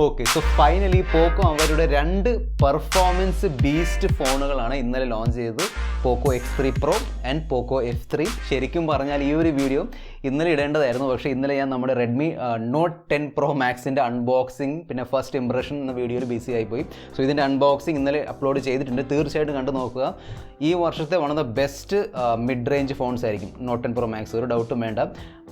Okay, so finally പോക്കോ അവരുടെ രണ്ട് performance beast ഫോണുകളാണ് ഇന്നലെ ലോഞ്ച് ചെയ്തത്. പോക്കോ X3 Pro and Poco F3. ശരിക്കും പറഞ്ഞാൽ ഈ ഒരു വീഡിയോ ഇന്നലെ ഇടേണ്ടതായിരുന്നു, പക്ഷേ ഇന്നലെ ഞാൻ നമ്മുടെ റെഡ്മി നോട്ട് 10 Pro Maxൻ്റെ അൺബോക്സിങ് പിന്നെ ഫസ്റ്റ് ഇംപ്രഷൻ എന്ന വീഡിയോയിൽ ബിസി ആയിപ്പോയി. സോ ഇതിൻ്റെ അൺബോക്സിങ് ഇന്നലെ അപ്ലോഡ് ചെയ്തിട്ടുണ്ട്, തീർച്ചയായിട്ടും കണ്ടു നോക്കുക. ഈ വർഷത്തെ one of the best mid range phones ആയിരിക്കും നോട്ട് 10 Pro Max, ഒരു ഡൗട്ടും വേണ്ട,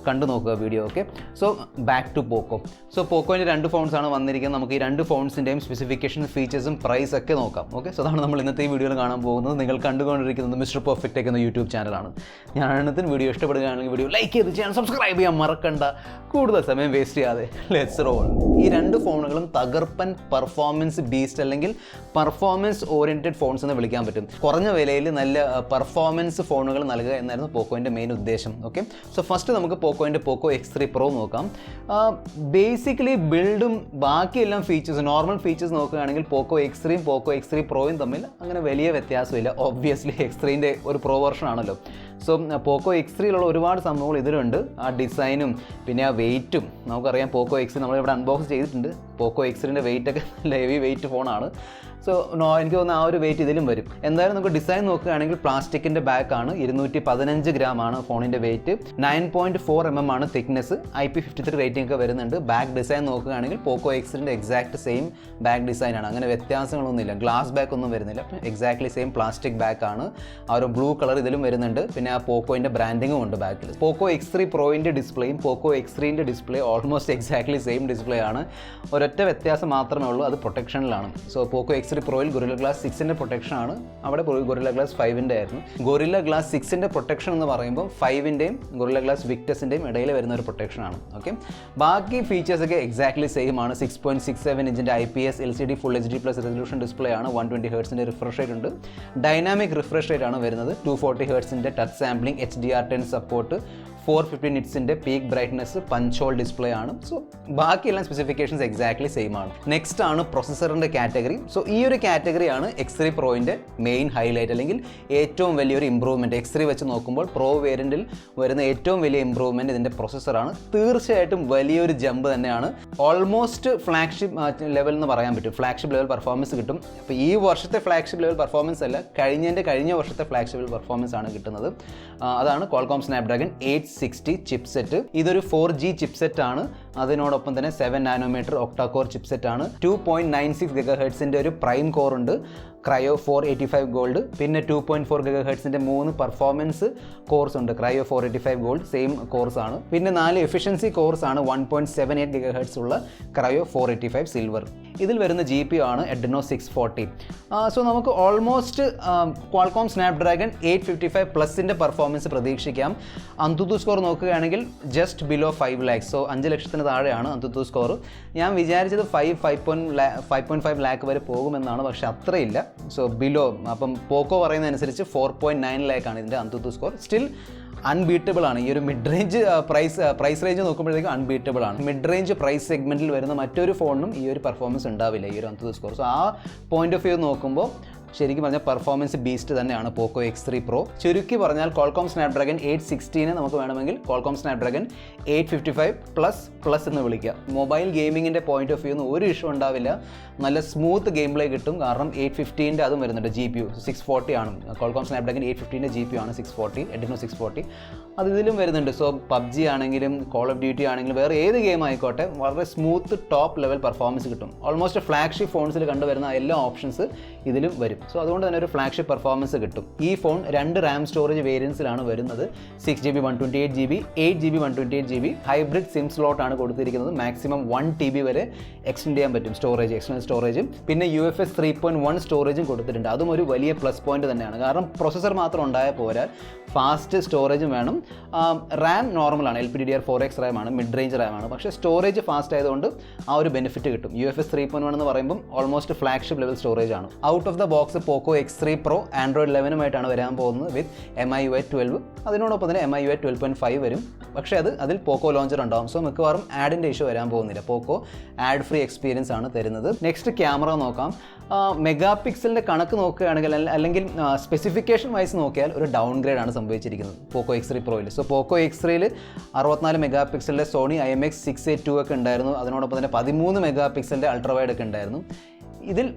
കണ്ടു നോക്കുക video. Okay, so back to Poco. So പോക്കോൻ്റെ രണ്ട് ഫോൺസാണ് വന്നിരിക്കുന്നത്. നമുക്ക് ഈ രണ്ട് ഫോൺസിൻ്റെയും സ്പെസിഫിക്കേഷൻ, ഫീച്ചേഴ്സും പ്രൈസ് ഒക്കെ നോക്കാം. ഓക്കെ, സോ അതാണ് നമ്മൾ ഇന്നത്തെ ഈ വീഡിയോയിൽ കാണാൻ പോകുന്നത്. നിങ്ങൾ കണ്ടുകൊണ്ടിരിക്കുന്നത് മിസ്റ്റർ പെർഫെക്റ്റ് എന്ന യൂട്യൂബ് ചാനലാണ്. ഞാൻ അന്നത്തെ വീഡിയോ ഇഷ്ടപ്പെടുകയാണെങ്കിൽ വീഡിയോ ലൈക്ക് ചെയ്ത് ചാനൽ സബ്സ്ക്രൈബ് ചെയ്യാൻ മറക്കണ്ട. കൂടുതൽ സമയം വേസ്റ്റ് ചെയ്യാതെ ലെറ്റ്സ് റോൾ. ഈ രണ്ട് ഫോണുകളും തകർപ്പൻ പെർഫോമൻസ് ബീസ്റ്റ് അല്ലെങ്കിൽ പെർഫോമൻസ് ഓറിയൻറ്റഡ് ഫോൺസ് എന്ന് വിളിക്കാൻ പറ്റും. കുറഞ്ഞ വിലയിൽ നല്ല പെർഫോമൻസ് ഫോണുകൾ നൽകുക എന്നായിരുന്നു പോക്കോൻ്റെ മെയിൻ ഉദ്ദേശം. ഓക്കെ, സോ ഫസ്റ്റ് നമുക്ക് പോക്കോൻ്റെ പോക്കോ X3 Pro നോക്കാം. ബേസിക്കലി ബിൽഡും ബാക്കിയെല്ലാം ഫീച്ചേഴ്സ്, നോർമൽ ഫീച്ചേഴ്സ് നോക്കുകയാണെങ്കിൽ പോക്കോ X3യും പോക്കോ X3 Proയും തമ്മിൽ അങ്ങനെ വലിയ വ്യത്യാസമില്ല. ഒബ്വിയസ്ലി X3ൻ്റെ ഒരു പ്രോ വെർഷൻ ആണല്ലോ. സോ പോക്കോ X3യിലുള്ള ഒരുപാട് സംഭവങ്ങൾ ഇതിലുണ്ട്. ആ ഡിസൈനും പിന്നെ ആ വെയിറ്റും നമുക്കറിയാം. പോക്കോ X3 നമ്മളിവിടെ അൺബോക്സ് ചെയ്തിട്ടുണ്ട്. പോക്കോ X3ൻ്റെ വെയിറ്റ് ഒക്കെ നല്ല ഹെവി വെയിറ്റ് ഫോണാണ്. സോ എനിക്ക് തോന്നുന്നു ആ ഒരു വെയിറ്റ് ഇതിലും വരും. എന്തായാലും നമുക്ക് ഡിസൈൻ നോക്കുകയാണെങ്കിൽ പ്ലാസ്റ്റിക്കിൻ്റെ ബാക്കാണ്. 215 ഗ്രാം ആണ് ഫോണിൻ്റെ വെയിറ്റ്. 9.4 mm ആണ് തിക്നെസ്. IP53 റേറ്റിംഗ് ഒക്കെ വരുന്നുണ്ട്. ബാക്ക് ഡിസൈൻ നോക്കുകയാണെങ്കിൽ പോക്കോ X3ൻ്റെ എക്സാക്ട് സെയിം ബാക്ക് ഡിസൈനാണ്. അങ്ങനെ വ്യത്യാസങ്ങളൊന്നുമില്ല. ഗ്ലാസ് ബാക്ക് ഒന്നും വരുന്നില്ല. എക്സാക്ട്ലി സെയിം പ്ലാസ്റ്റിക് ബാക്കാണ്. ആ ഒരു ബ്ലൂ കളർ ഇതിലും വരുന്നുണ്ട്. പിന്നെ ആ പോക്കോൻ്റെ ബ്രാൻഡിങ്ങും ഉണ്ട് ബാക്കിൽ. പോക്കോ X3 Proൻ്റെ ഡിസ്പ്ലേയും പോക്കോ X3ൻ്റെ display almost exactly same display ആണ്. ഒരൊറ്റ വ്യത്യാസം മാത്രമേ ഉള്ളൂ, അത് പ്രൊട്ടക്ഷനിലാണ്. സോ പോക്കോ X3 Proയിൽ ഗൊറില്ല ഗ്ലാസ് 6ൻ്റെ പ്രൊട്ടക്ഷൻ ആണ്. അവിടെ ഗൊറില്ല ഗ്ലാസ് 5ൻ്റെ ആയിരുന്നു. ഗൊറില്ല ഗ്ലാസ് 6ൻ്റെ പ്രൊട്ടക്ഷൻ എന്ന് പറയുമ്പോൾ 5ൻ്റെയും ഗൊറില്ല ഗ്ലാസ് വിക്ടസിൻ്റെയും ഇടയിൽ വരുന്ന ഒരു പ്രൊട്ടക്ഷനാണ്. ഓക്കെ, ബാക്കി ഫീച്ചേഴ്സൊക്കെ എക്സാക്ട്ലി സെയിം ആണ്. 6.67 ഇഞ്ചിൻ്റെ IPS LCD full HD+ resolution display ആണ്. 120 ഹെർട്സിൻ്റെ റിഫ്രഷ് റേറ്റ് ഉണ്ട്. ഡൈനാമിക് റിഫ്രഷ് റേറ്റ് ആണ് വരുന്നത്. 240 ഹെർട്സിൻ്റെ ടച്ച് സാമ്പിളിംഗ്, HDR10 സപ്പോർട്ട്, 450 നിറ്റ്സിൻ്റെ peak brightness, punch hole display ആണ്. സോ ബാക്കിയെല്ലാം സ്പെസിഫിക്കേഷൻസ് എക്സാക്ട്ലി സെയിം ആണ്. നെക്സ്റ്റ് ആണ് പ്രൊസസ്സറിൻ്റെ കാറ്റഗറി. സോ ഈ ഒരു കാറ്റഗറിയാണ് X3 Proൻ്റെ മെയിൻ ഹൈലൈറ്റ് അല്ലെങ്കിൽ ഏറ്റവും വലിയൊരു ഇമ്പ്രൂവ്മെൻറ്റ്. X3 വെച്ച് നോക്കുമ്പോൾ പ്രോ വേരിയൻറ്റിൽ വരുന്ന ഏറ്റവും വലിയ ഇമ്പ്രൂവ്മെൻറ്റ് ഇതിൻ്റെ പ്രൊസസ്സറാണ്. തീർച്ചയായിട്ടും വലിയൊരു ജമ്പ് തന്നെയാണ്. ഓൾമോസ്റ്റ് ഫ്ലാഗ്ഷിപ്പ് ലെവൽ എന്ന് പറയാൻ പറ്റും. ഫ്ലാഗ്ഷിപ്പ് ലെവൽ പെർഫോമൻസ് കിട്ടും. അപ്പോൾ ഈ വർഷത്തെ ഫ്ലാഗ്ഷിപ്പ് ലെവൽ പെർഫോമൻസ് അല്ല, കഴിഞ്ഞ വർഷത്തെ ഫ്ലാഗ്ഷിപ്പ് ലെവൽ പെർഫോമൻസ് ആണ് കിട്ടുന്നത്. അതാണ് ക്വാൾകോം സ്നാപ്ഡ്രാഗൺ 860 ചിപ്സെറ്റ്. ഇതൊരു 4G ചിപ്സെറ്റ് ആണ്. അതിനോടൊപ്പം തന്നെ 7 നാനോമീറ്റർ ഒക്ടാ കോർ ചിപ്സെറ്റ് ആണ്. 2.96 GHz ഒരു പ്രൈം കോർ ഉണ്ട്. Cryo 485 gold. പിന്നെ 2.4 GHz 3 പെർഫോമൻസ് കോർസ് ഉണ്ട്. ക്രയോ 485 ഗോൾഡ് സെയിം കോർസ് ആണ്. പിന്നെ 4 എഫിഷ്യൻസി കോർസ് ആണ്. 1.78 GHz ഉള്ള ക്രയോ 485 സിൽവർ. ഇതിൽ വരുന്ന GPU ആണ് Adreno 640. സോ നമുക്ക് ഓൾമോസ്റ്റ് ക്വാൾകോം സ്നാപ്ഡ്രാഗൺ 855 പ്ലസിൻ്റെ പെർഫോമൻസ് പ്രതീക്ഷിക്കാം. അന്തുതു സ്കോർ നോക്കുകയാണെങ്കിൽ ജസ്റ്റ് ബിലോ 5 lakhs. സോ 5 ലക്ഷത്തിന് താഴെയാണ് അന്തുതു സ്കോർ. ഞാൻ വിചാരിച്ചത് 5.5 lakh വരെ പോകുമെന്നാണ്, പക്ഷെ അത്രയില്ല. സോ ബിലോ, അപ്പം പോക്കോ പറയുന്നതനുസരിച്ച് 4.9 lakh ആണ് ഇതിൻ്റെ അന്തുതു സ്കോർ. സ്റ്റിൽ അൺബീറ്റബിൾ ആണ്. ഈ ഒരു മിഡ് റേഞ്ച് പ്രൈസ് റേഞ്ച് നോക്കുമ്പോഴത്തേക്കും അൺബീറ്റബിൾ ആണ്. മിഡ് റേഞ്ച് പ്രൈസ് സെഗ്മെൻറ്റിൽ വരുന്ന മറ്റൊരു ഫോണിനും ഈ ഒരു പെർഫോമൻസ് ഉണ്ടാവില്ല, ഈ ഒരു അന്തുതു സ്കോർ. സോ ആ പോയിന്റ് ഓഫ് വ്യൂ നോക്കുമ്പോൾ ശരിക്കും പറഞ്ഞാൽ പെർഫോമൻസ് ബീസ്റ്റ് തന്നെയാണ് പോക്കോ X3 Pro. ചുരുക്കി പറഞ്ഞാൽ ക്വാൾകോം സ്നാപ്ഡ്രാഗൺ 860 നമുക്ക് വേണമെങ്കിൽ ക്വാൾകോം സ്നാപ്ഡ്രാഗൺ 855 പ്ലസ് എന്ന് വിളിക്കാം. മൊബൈൽ ഗെയിമിങ്ങിൻ്റെ പോയിന്റ് ഓഫ് വ്യൂ ഒരു ഇഷ്യൂ ഉണ്ടാവില്ല. നല്ല സ്മൂത്ത് ഗെയിം പ്ലേ കിട്ടും. കാരണം 850ൻ്റെ അതും വരുന്നുണ്ട്. GPU 640 ആണ്. ക്വാൾകോം സ്നാപ്ഡ്രാഗൺ 850ൻ്റെ GPU ആണ് 640, Adreno 640. അത് ഇതിലും വരുന്നുണ്ട്. സോ PUBG ആണെങ്കിലും കോൾ ഓഫ് ഡ്യൂട്ടി ആണെങ്കിലും വേറെ ഏത് ഗെയിം ആയിക്കോട്ടെ വളരെ സ്മൂത്ത് ടോപ്പ് ലെവൽ പെർഫോമൻസ് കിട്ടും. ഓൾമോസ്റ്റ് ഫ്ലാഗ്ഷിപ്പ് ഫോൺസിൽ കണ്ടുവരുന്ന എല്ലാ ഓപ്ഷൻസ് ഇതിലും വരും. സോ അതുകൊണ്ട് തന്നെ ഒരു ഫ്ലാഗ്ഷിപ്പ് പെർഫോമൻസ് കിട്ടും. ഈ ഫോൺ 2 RAM സ്റ്റോറേജ് വേരിയൻസിലാണ് വരുന്നത്. 6GB 128GB, 8GB 128GB. Hybrid SIM slot ആണ് കൊടുത്തിരിക്കുന്നത്. മാക്സിമം 1 TB വരെ എക്സ്റ്റെൻഡ് ചെയ്യാൻ പറ്റും എക്സ്റ്റേണൽ സ്റ്റോറേജും. പിന്നെ UFS 3.1 സ്റ്റോറേജും കൊടുത്തിട്ടുണ്ട്. അതും ഒരു വലിയ പ്ലസ് പോയിന്റ് തന്നെയാണ്. കാരണം പ്രൊസസ്സർ മാത്രം ഉണ്ടായാൽ പോരാ, ഫാസ്റ്റ് സ്റ്റോറേജും വേണം. റാം നോർമലാണ്, LPDDR4X റാം ആണ്, മിഡ് റേഞ്ച് റാം ആണ്. പക്ഷേ സ്റ്റോറേജ് ഫാസ്റ്റ് ആയതുകൊണ്ട് ആ ഒരു ബെനിഫിറ്റ് കിട്ടും. UFS 3.1 എന്ന് പറയുമ്പം ഓൾമോസ്റ്റ് ഫ്ലാഗ്ഷിപ്പ് ലെവൽ സ്റ്റോറേജ് ആണ്. Out of the box box Poco X3 Pro Android 11 വരാൻ പോകുന്നത് വിത്ത് MIUI 12. അതിനോടൊപ്പം തന്നെ MIUI 12.5 വരും. പക്ഷേ അതിൽ പോക്കോ ലോഞ്ചർ ഉണ്ടാവും. സോ മിക്കവാറും ആഡിൻ്റെ ഇഷ്യൂ വരാൻ പോകുന്നില്ല. പോക്കോ ആഡ് ഫ്രീ എക്സ്പീരിയൻസ് ആണ് തരുന്നത്. നെക്സ്റ്റ് ക്യാമറ നോക്കാം. മെഗാ പിക്സലിൻ്റെ കണക്ക് നോക്കുകയാണെങ്കിൽ അല്ലെങ്കിൽ സ്പെസിഫിക്കേഷൻ വൈസ് നോക്കിയാൽ ഒരു ഡൗൺ ഗ്രേഡ് ആണ് സംഭവിച്ചിരിക്കുന്നത് പോക്കോ X3 Proയിൽ. സോ പോക്കോ X3യിൽ 64 മെഗാ പിക്സലിൻ്റെ സോണി IMX682 ഒക്കെ ഉണ്ടായിരുന്നു. അതിനോടൊപ്പം തന്നെ 13 മെഗാ പിക്സലിൻ്റെ അൾട്രാവൈഡ് ഒക്കെ ഉണ്ടായിരുന്നു. ഇതിൽ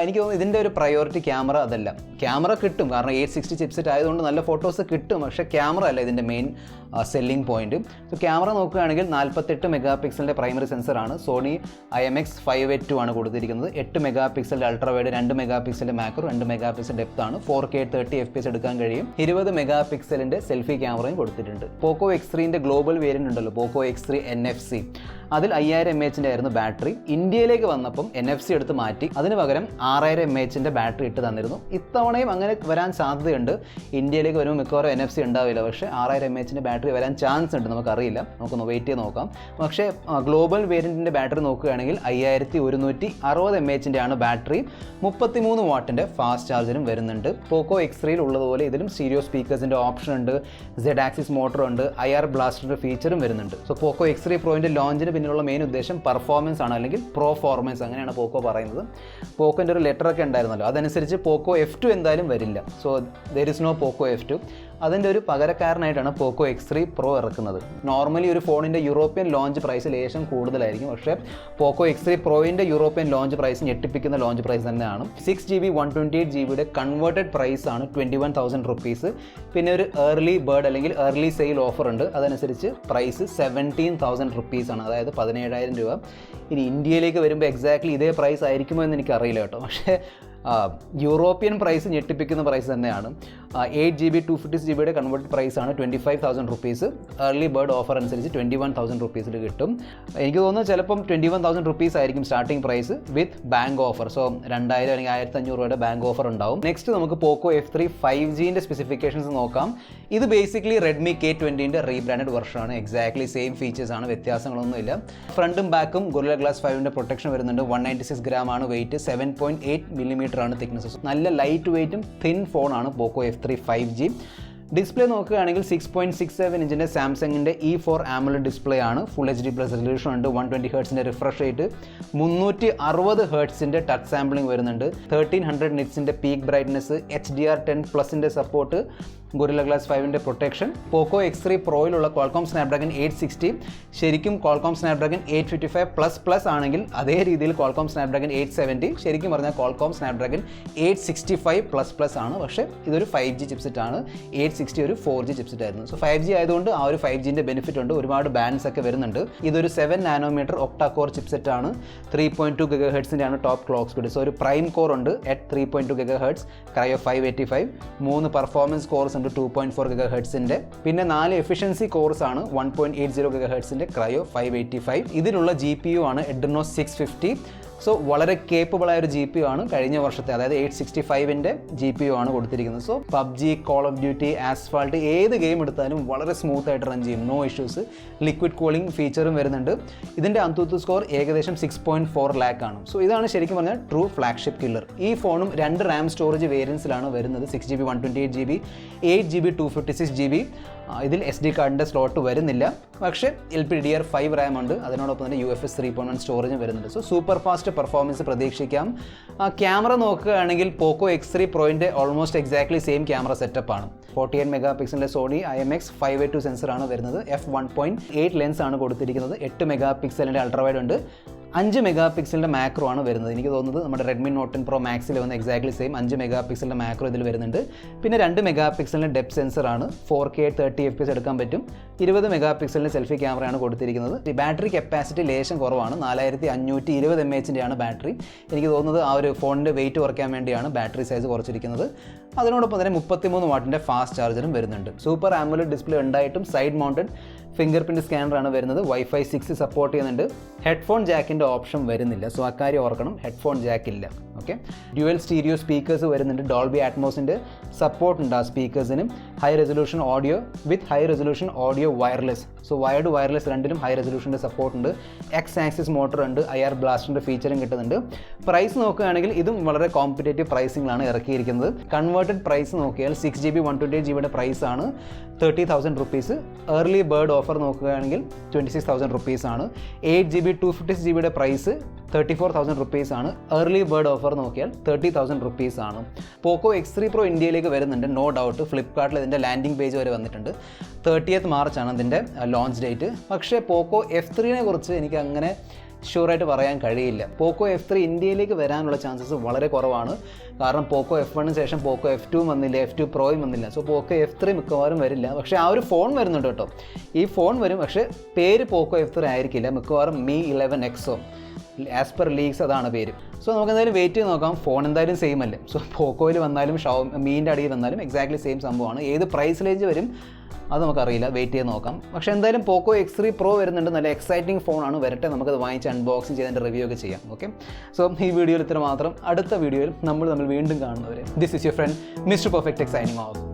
എനിക്ക് തോന്നുന്നു ഇതിൻ്റെ ഒരു പ്രയോറിറ്റി ക്യാമറ അതല്ല. ക്യാമറ കിട്ടും, കാരണം 860 ചിപ്സെറ്റ് ആയതുകൊണ്ട് നല്ല ഫോട്ടോസ് കിട്ടും. പക്ഷേ ക്യാമറ അല്ല ഇതിൻ്റെ main selling point. So camera നോക്കുകയാണെങ്കിൽ 48 മെഗാ പിക്സലിൻ്റെ പ്രൈമറി സെൻസറാണ്. സോണി IMX582 ആണ് കൊടുത്തിരിക്കുന്നത്. 8 മെഗാ പിക്സലിൻ്റെ അൾട്രാവൈഡ്, 2 മെഗാ പിക്സലിൻ്റെ മാക്രോ, 2 മെഗാ പിക്സൽ ഡെപ്ത് ആണ്. 4K 30 FPS എടുക്കാൻ കഴിയും. 20 മെഗാ പിക്സലിൻ്റെ സെൽഫി ക്യാമറയും കൊടുത്തിട്ടുണ്ട്. പോക്കോ X3ൻ്റെ ഗ്ലോബൽ വേരിയൻ്റ് ഉണ്ടല്ലോ, പോക്കോ X3 NFC, അതിൽ 5000 mAh ആയിരുന്നു ബാറ്ററി. ഇന്ത്യയിലേക്ക് വന്നപ്പം NFC എടുത്ത് മാറ്റി അതിന് പകരം 6000 mAh ബാറ്ററി ഇട്ട് തന്നിരുന്നു. ഇത്തവണയും അങ്ങനെ വരാൻ സാധ്യതയുണ്ട്. ഇന്ത്യയിലേക്ക് വരുമ്പോൾ മിക്കവാറും NFC ഉണ്ടാവില്ല, പക്ഷേ 6000 mAh ബാറ്ററി വരാൻ ചാൻസ് ഉണ്ട്, നമുക്കറിയില്ല, നമുക്കൊന്ന് വെയിറ്റ് ചെയ്ത് നോക്കാം. പക്ഷേ ഗ്ലോബൽ വേരിയൻറ്റിൻ്റെ ബാറ്ററി നോക്കുകയാണെങ്കിൽ 5160 mAh ആണ് ബാറ്ററി. 33 വാട്ടിൻ്റെ ഫാസ്റ്റ് ചാർജറും വരുന്നുണ്ട്. പോക്കോ X3യിൽ ഉള്ളതുപോലെ ഇതിലും സ്റ്റീരിയോ സ്പീക്കേഴ്സിൻ്റെ ഓപ്ഷൻ ഉണ്ട്, Z ആക്സിസ് മോട്ടർ ഉണ്ട്, IR ബ്ലാസ്റ്ററിൻ്റെ ഫീച്ചറും വരുന്നുണ്ട്. സോ പോക്കോ X3 Proൻ്റെ ലോഞ്ചിന് പിന്നിലുള്ള മെയിൻ ഉദ്ദേശം പെർഫോമൻസ് ആണ്, അല്ലെങ്കിൽ പ്രോഫോർമൻസ് അങ്ങനെയാണ് പോക്കോ പറയുന്നത്. പോക്കോൻ്റെ ഒരു ലെറ്റർ ഒക്കെ ഉണ്ടായിരുന്നല്ലോ, അതനുസരിച്ച് പോക്കോ F2 എന്തായാലും വരില്ല. So there is no Poco F2. അതിൻ്റെ ഒരു പകരക്കാരനായിട്ടാണ് പോക്കോ X3 Pro ഇറക്കുന്നത്. നോർമലി ഒരു ഫോണിൻ്റെ യൂറോപ്യൻ ലോഞ്ച് പ്രൈസ് ലേശം കൂടുതലായിരിക്കും, പക്ഷേ പോക്കോ X3 Proൻ്റെ യൂറോപ്യൻ ലോഞ്ച് പ്രൈസ് ഞെട്ടിപ്പിക്കുന്ന ലോഞ്ച് പ്രൈസ് തന്നെയാണ്. 6GB 128GB കൺവേർട്ടഡ് പ്രൈസ് ആണ് 21,000 റുപ്പീസ്. പിന്നെ ഒരു ഏർലി ബേർഡ് അല്ലെങ്കിൽ ഏർലി സെയിൽ ഓഫർ ഉണ്ട്, അതനുസരിച്ച് പ്രൈസ് 17,000 റുപ്പീസ് ആണ്, അതായത് 17,000 രൂപ. ഇനി ഇന്ത്യയിലേക്ക് വരുമ്പോൾ എക്സാക്ട്ലി ഇതേ പ്രൈസ് ആയിരിക്കുമോ എന്ന് എനിക്കറിയില്ല കേട്ടോ, പക്ഷേ യൂറോപ്യൻ പ്രൈസ് ഞെട്ടിപ്പിക്കുന്ന പ്രൈസ് തന്നെയാണ്. 8GB 256GB കൺവേർട്ടഡ് പ്രൈസാണ് 25,000 റുപ്പീസ്. ഏർലി ബേർഡ് ഓഫർ അനുസരിച്ച് 21,000 റുപ്പീസിൽ കിട്ടും. എനിക്ക് തോന്നുന്നു ചിലപ്പം 21,000 റുപ്പീസ് ആയിരിക്കും starting price with bank offer. So 2000 അല്ലെങ്കിൽ 1500 രൂപയുടെ ബാങ്ക് ഓഫർ ഉണ്ടാവും. നെക്സ്റ്റ് നമുക്ക് പോക്കോ F3 5Gൻ്റെ സ്പെസിഫിക്കേഷൻസ് നോക്കാം. ഇത് ബേസിക്കലി റെഡ്മി K20ൻ്റെ റീബ്രാൻഡഡ് വെർഷനാണ്. എക്സാക്ട്ലി സെയിം ഫീച്ചേഴ്സ് ആണ്, വ്യത്യാസങ്ങളൊന്നുമില്ല. ഫ്രണ്ടും ബാക്കും ഗൊറില്ല ഗ്ലാസ് 5ൻ്റെ പ്രൊട്ടക്ഷൻ വരുന്നുണ്ട്. 196 ഗ്രാം ആണ് വെയിറ്റ്, 7.8 mm ആണ് തിക്നെസ്. നല്ല ലൈറ്റ് വെയിറ്റും തിൻ ഫോണാണ് പോക്കോ F3 5G. ഡിസ്പ്ലേ നോക്കുകയാണെങ്കിൽ 6.67 ഇഞ്ചിൻ്റെ സാംസങ്ങിൻ്റെ E4 AMOLED ഡിസ്പ്ലേ ആണ്. ഫുൾ HD+ റെസൊല്യൂഷൻ ഉണ്ട്. 120 ഹെർട്സിൻ്റെ റിഫ്രഷ് റേറ്റ്, 360 ഹെർട്സിൻ്റെ ടച്ച് സാമ്പിളിംഗ് വരുന്നുണ്ട്. 1300 നിറ്റ്സിൻ്റെ പീക്ക് ബ്രൈറ്റ്നസ്, HDR10+ൻ്റെ സപ്പോർട്ട്, ഗൊറില്ല ഗ്ലാസ് 5ൻ്റെ പ്രൊട്ടക്ഷൻ. പോക്കോ X3 Proയിലുള്ള Qualcomm Snapdragon 860 ശരിക്കും Qualcomm Snapdragon 855++ ആണെങ്കിൽ അതേ രീതിയിൽ Qualcomm Snapdragon 870 ശരിക്കും പറഞ്ഞാൽ Qualcomm Snapdragon 865++ ആണ്. പക്ഷേ ഇതൊരു 5G ചിപ്സെറ്റ് ആണ്. 860 ഒരു 4G ചിപ്സെറ്റ് ആയിരുന്നു. സോ 5G ആയതുകൊണ്ട് ആ ഒരു 5Gൻ്റെ ബെനിഫിറ്റ് ഉണ്ട്. ഒരുപാട് ബാൻഡ്സ് ഒക്കെ വരുന്നുണ്ട്. ഇതൊരു 7 നാനോമീറ്റർ ഒക്ടാ കോർ ചിപ്സെറ്റ് ആണ്. 3.2 GHz ആണ് ടോപ്പ് ക്ലോക്ക് സ്പീഡ്. സോ ഒരു പ്രൈം കോർ ഉണ്ട് at 3.2 GHz, Cryo 585, 3 performance cores 2.4 GHz-ൻ്റെ, പിന്നെ 4 എഫിഷ്യൻസി കോർസ് ആണ് 1.80 GHz-ൻ്റെ Cryo 585. ഇതിലുള്ള GPU ആണ് Adreno 650. സോ വളരെ കേപ്പബിൾ ആയ ഒരു GPU ആണ്. കഴിഞ്ഞ വർഷത്തെ, അതായത് 865ൻ്റെ GPU ആണ് കൊടുത്തിരിക്കുന്നത്. So PUBG, Call of Duty, Asphalt ഏത് ഗെയിം എടുത്താലും വളരെ സ്മൂത്ത് ആയിട്ട് റൺ ചെയ്യും, നോ ഇഷ്യൂസ്. ലിക്വിഡ് കൂളിംഗ് ഫീച്ചറും വരുന്നുണ്ട്. ഇതിൻ്റെ ANTUTU സ്കോർ ഏകദേശം 6.4 lakh ആണ്. സോ ഇതാണ് ശരിക്കും പറഞ്ഞാൽ ട്രൂ ഫ്ലാഗ്ഷിപ്പ് കില്ലർ. ഈ ഫോണും 2 RAM സ്റ്റോറേജ് വേരിയൻസിലാണ് വരുന്നത്. 6GB 128GB, 8GB 256GB. ഇതിൽ SD കാർഡിൻ്റെ സ്ലോട്ട് വരുന്നില്ല, പക്ഷേ LPDDR5 RAM ഉണ്ട്. അതിനോടൊപ്പം തന്നെ UFS 3.1 സ്റ്റോറേജും വരുന്നുണ്ട്. സോ സൂപ്പർ ഫാസ്റ്റ് പെർഫോമൻസ് പ്രതീക്ഷിക്കാം. ക്യാമറ നോക്കുകയാണെങ്കിൽ പോക്കോ X3 Proൻ്റെ almost exactly same camera setup ആണ്. 48 മെഗാ പിക്സലിൻ്റെ സോണി IMX582 സെൻസറാണ് വരുന്നത്. f1.8 ലെൻസ് ആണ് കൊടുത്തിരിക്കുന്നത്. 8 മെഗാ പിക്സലിൻ്റെ അൾട്രാവൈഡ് ഉണ്ട്. 5 മെഗാ പിക്സലിൻ്റെ മാക്രോ ആണ് വരുന്നത്. എനിക്ക് തോന്നുന്നത് നമ്മുടെ റെഡ്മി നോട്ട് 10 Pro മാക്സിൽ വന്ന എക്സാക്ട്ലി സെയിം 5 മെഗാ പിക്സലിൻ്റെ മാക്രോ ഇതിൽ വരുന്നുണ്ട്. പിന്നെ 2 മെഗാ പിക്സലിൻ്റെ ഡെപ്ത് സെൻസറാണ്. 4K 30 FPS എടുക്കാൻ പറ്റും. 20 മെഗാ പിക്സലിൻ്റെ സെൽഫി ക്യാമറയാണ് കൊടുത്തിരിക്കുന്നത്. ബാറ്ററി കപ്പാസിറ്റി ലേശം കുറവാണ്. 4520 mAh ആണ് ബാറ്ററി. എനിക്ക് തോന്നുന്നത് ആ ഒരു ഫോണിൻ്റെ വെയിറ്റ് കുറയ്ക്കാൻ വേണ്ടിയാണ് ബാറ്ററി സൈസ് കുറച്ചിരിക്കുന്നത്. അതിനോടൊപ്പം തന്നെ 33 വാട്ടിൻ്റെ ഫാസ്റ്റ് ചാർജറും വരുന്നുണ്ട്. സൂപ്പർ ആമോലെഡ് ഡിസ്പ്ലേ ഉണ്ടായിട്ടും സൈഡ് മൗണ്ടഡ് ഫിംഗർ പ്രിൻറ്റ് സ്കാനറാണ് വരുന്നത്. Wi-Fi 6 സപ്പോർട്ട് ചെയ്യുന്നുണ്ട്. ഹെഡ്ഫോൺ ജാക്കിൻ്റെ ഓപ്ഷൻ വരുന്നില്ല. സോ അക്കാര്യം ഓർക്കണം, ഹെഡ്ഫോൺ ജാക്ക് ഇല്ല. ഓക്കെ, ഡ്യുവൽ സ്റ്റീരിയോ സ്പീക്കേഴ്സ് വരുന്നുണ്ട്. ഡോൾബി അറ്റ്മോസിൻ്റെ സപ്പോർട്ട് ഉണ്ട് ആ സ്പീക്കേഴ്സിനും. High resolution audio with high resolution audio wireless so wired wireless രണ്ടിലും ഹൈ റെസൊല്യൂഷൻ്റെ സപ്പോർട്ട് ഉണ്ട്. എക്സ് ആക്സിസ് മോട്ടർ ഉണ്ട്, IR ബ്ലാസ്റ്ററിൻ്റെ ഫീച്ചറും കിട്ടുന്നുണ്ട്. പ്രൈസ് നോക്കുകയാണെങ്കിൽ ഇതും വളരെ കോമ്പറ്റേറ്റീവ് പ്രൈസിങ്ങിലാണ് ഇറക്കിയിരിക്കുന്നത്. കൺവേർട്ടഡ് പ്രൈസ് നോക്കിയാൽ 6GB 128GB പ്രൈസാണ് 30,000 റുപ്പീസ്. ഏർലി ബേർഡ് ഓഫർ നോക്കുകയാണെങ്കിൽ 26,000 റുപ്പീസാണ്. 8GB 256GB പ്രൈസ് 34,000 റുപ്പീസാണ്. ഏർലി ബേർഡ് ഓഫർ നോക്കിയാൽ 30,000 റുപ്പീസാണ്. പോക്കോ X3 Pro ഇന്ത്യയിലേക്ക് വരുന്നുണ്ട്, നോ ഡൗട്ട്. ഫ്ലിപ്കാർട്ടിൽ ഇതിൻ്റെ ലാൻഡിംഗ് പേജ് വരെ വന്നിട്ടുണ്ട്. 30th മാർച്ചാണ് ഇതിൻ്റെ ലോഞ്ച് ഡേറ്റ്. പക്ഷേ പോക്കോ F3 കുറിച്ച് എനിക്ക് അങ്ങനെ ഷുവറായിട്ട് പറയാൻ കഴിയില്ല. പോക്കോ F3 ഇന്ത്യയിലേക്ക് വരാനുള്ള ചാൻസസ് വളരെ കുറവാണ്. കാരണം പോക്കോ F1 ശേഷം പോക്കോ F2 വന്നില്ല, F2 പ്രോയും വന്നില്ല. സോ പോക്കോ F3 മിക്കവാറും വരില്ല. പക്ഷേ ആ ഒരു ഫോൺ വരുന്നുണ്ട് കേട്ടോ. ഈ ഫോൺ വരും, പക്ഷേ പേര് പോക്കോ F3 ആയിരിക്കില്ല. മിക്കവാറും Mi 11 Exo, as per leaks അതാണ് പേര്. സോ നമുക്ക് എന്തായാലും വെയിറ്റ് ചെയ്ത് നോക്കാം. ഫോൺ എന്തായാലും സെയിം അല്ലേ. സോ പോക്കോയിൽ വന്നാലും മീൻ്റെ അടിയിൽ വന്നാലും എക്സാക്ട്ലി സെയിം സംഭവമാണ്. ഏത് പ്രൈസ് റേഞ്ച് വരും അത് നമുക്കറിയില്ല, വെയിറ്റ് ചെയ്ത് നോക്കാം. പക്ഷേ എന്തായാലും പോക്കോ X3 Pro വരുന്നുണ്ട്, നല്ല എക്സൈറ്റിംഗ് ഫോണാണ്. വരട്ടെ, നമുക്കത് വാങ്ങിച്ച് അൺബോക്സിങ് ചെയ്തതിൻ്റെ റിവ്യൂ ഒക്കെ ചെയ്യാം. ഓക്കെ, സോ ഈ വീഡിയോയിൽ ഇത്ര മാത്രം. അടുത്ത വീഡിയോയിൽ നമ്മൾ വീണ്ടും കാണുന്നവരെ, this is your friend mister perfect tech signing off.